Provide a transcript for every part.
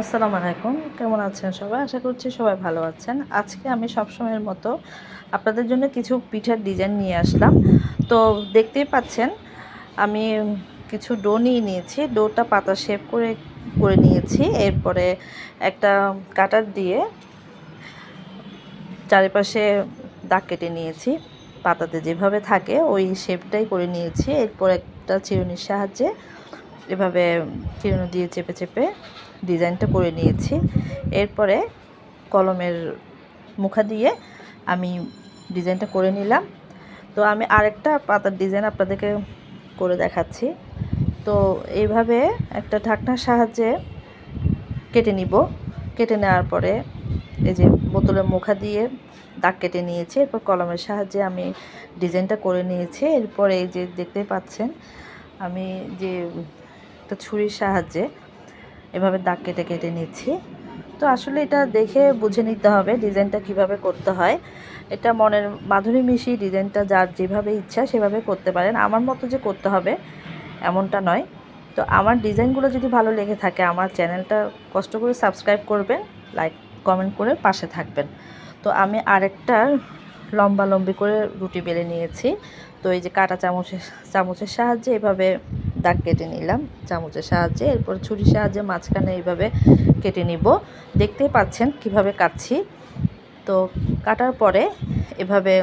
আসসালামু আলাইকুম, কেমন আছেন সবাই? আশা করছি সবাই ভালো আছেন। আজকে আমি সবসময়ের মতো আপনাদের জন্য কিছু পিঠার ডিজাইন নিয়ে আসলাম। তো দেখতেই পাচ্ছেন আমি কিছু ডো নিয়ে নিয়েছি। ডোটা পাতা শেপ করে নিয়েছি। এরপরে একটা কাটার দিয়ে চারিপাশে দাগ কেটে নিয়েছি। পাতাতে যেভাবে থাকে ওই শেপটাই করে নিয়েছি। এরপর একটা চিরুনির সাহায্যে এভাবে চিরুনি দিয়ে চেপে চেপে ডিজাইনটা করে নিয়েছি। এরপরে কলমের মুখা দিয়ে আমি ডিজাইনটা করে নিলাম। তো আমি আরেকটা পাতার ডিজাইন আপনাদেরকে করে দেখাচ্ছি। তো এইভাবে একটা ঢাকনার সাহায্যে কেটে নিব। কেটে নেওয়ার পরে এই যে বোতলের মুখা দিয়ে দাগ কেটে নিয়েছি। এরপর কলমের সাহায্যে আমি ডিজাইনটা করে নিয়েছি। এরপর এই যে দেখতে পাচ্ছেন আমি যে একটা ছুরির সাহায্যে এভাবে দাগ কেটে কেটে নিচ্ছি। তো আসলে এটা দেখে বুঝে নিতে হবে ডিজাইনটা কিভাবে করতে হয়। এটা মনের মাধুরী মিশিয়ে ডিজাইনটা যার যেভাবে ইচ্ছা সেভাবে করতে পারেন। আমার মতো যে করতে হবে এমনটা নয়। তো আমার ডিজাইনগুলো যদি ভালো লেগে থাকে আমার চ্যানেলটা কষ্ট করে সাবস্ক্রাইব করবেন, লাইক কমেন্ট করে পাশে থাকবেন। তো আমি আরেকটা লম্বি করে রুটি বেলে নিয়েছি। তো এই যে কাঁটা চামচের সাহায্যে এভাবে দাগ কেটে নিলাম চামচের সাহায্যে। এরপর ছুরির সাহায্যে মাঝখানে এইভাবে কেটে নিব। দেখতেই পাচ্ছেন কিভাবে কাটছি। তো কাটার পরে এভাবে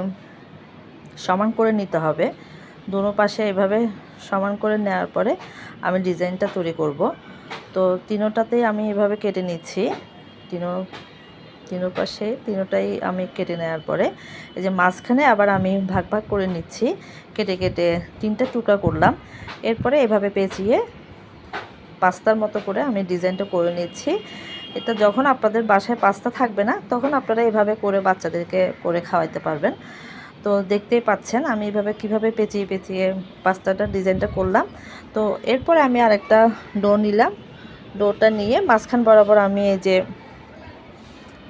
সমান করে নিতে হবে। দোনো পাশে এভাবে সমান করে নেওয়ার পরে আমি ডিজাইনটা তৈরি করব। তো তিনোটাতেই আমি এভাবে কেটে নিচ্ছি। তিনো পাশে তিনোটাই আমি কেটে নেওয়ার পরে এই যে মাঝখানে আবার আমি ভাগ ভাগ করে নিচ্ছি। কেটে কেটে 3টা টুকরা করলাম। এরপরে এভাবে পেঁচিয়ে পাস্তার মতো করে আমি ডিজাইনটা করে নিচ্ছি। এটা যখন আপনাদের বাসায় পাস্তা থাকবে না তখন আপনারা এভাবে করে বাচ্চাদেরকে করে খাওয়াইতে পারবেন। তো দেখতেই পাচ্ছেন আমি এভাবে কিভাবে পেঁচিয়ে পেঁচিয়ে পাস্তাটার ডিজাইনটা করলাম। তো এরপরে আমি আরেকটা ডো নিলাম। ডোটা নিয়ে মাঝখান বরাবর আমি এই যে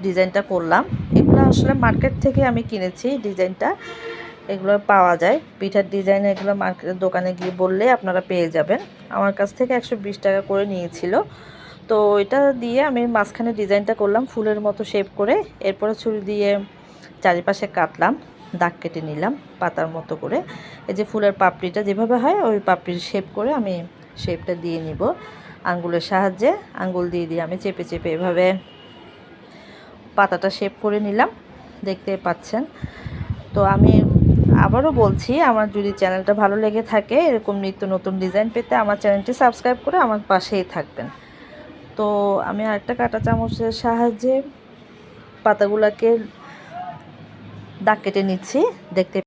ডিজাইনটা করলাম। এগুলো আসলে মার্কেট থেকে আমি কিনেছি ডিজাইনটা। এগুলো পাওয়া যায় পিঠার ডিজাইন। এগুলো মার্কেটের দোকানে গিয়ে বললে আপনারা পেয়ে যাবেন। আমার কাছ থেকে 120 টাকা করে নিয়েছিল। তো এটা দিয়ে আমি মাঝখানে ডিজাইনটা করলাম ফুলের মতো শেপ করে। এরপরে ছুরি দিয়ে চারিপাশে কাটলাম, দাগ কেটে নিলাম পাতার মতো করে। এই যে ফুলের পাপড়িটা যেভাবে হয় ওই পাপড়ির শেপ করে আমি শেপটা দিয়ে নিব আঙ্গুলের সাহায্যে। আঙ্গুল দিয়ে দিয়ে আমি চেপে চেপে এভাবে পাতাটা শেপ করে নিলাম, দেখতে পাচ্ছেন। তো আমি আবারও বলছি আমার যদি চ্যানেলটা ভালো লেগে থাকে এরকম নিত্য নতুন ডিজাইন পেতে আমার চ্যানেলটি সাবস্ক্রাইব করে আমার পাশেই থাকবেন। তো আমি আরেকটা কাঁটা চামচের সাহায্যে পাতাগুলোকে দাগ কেটে নিচ্ছি, দেখতে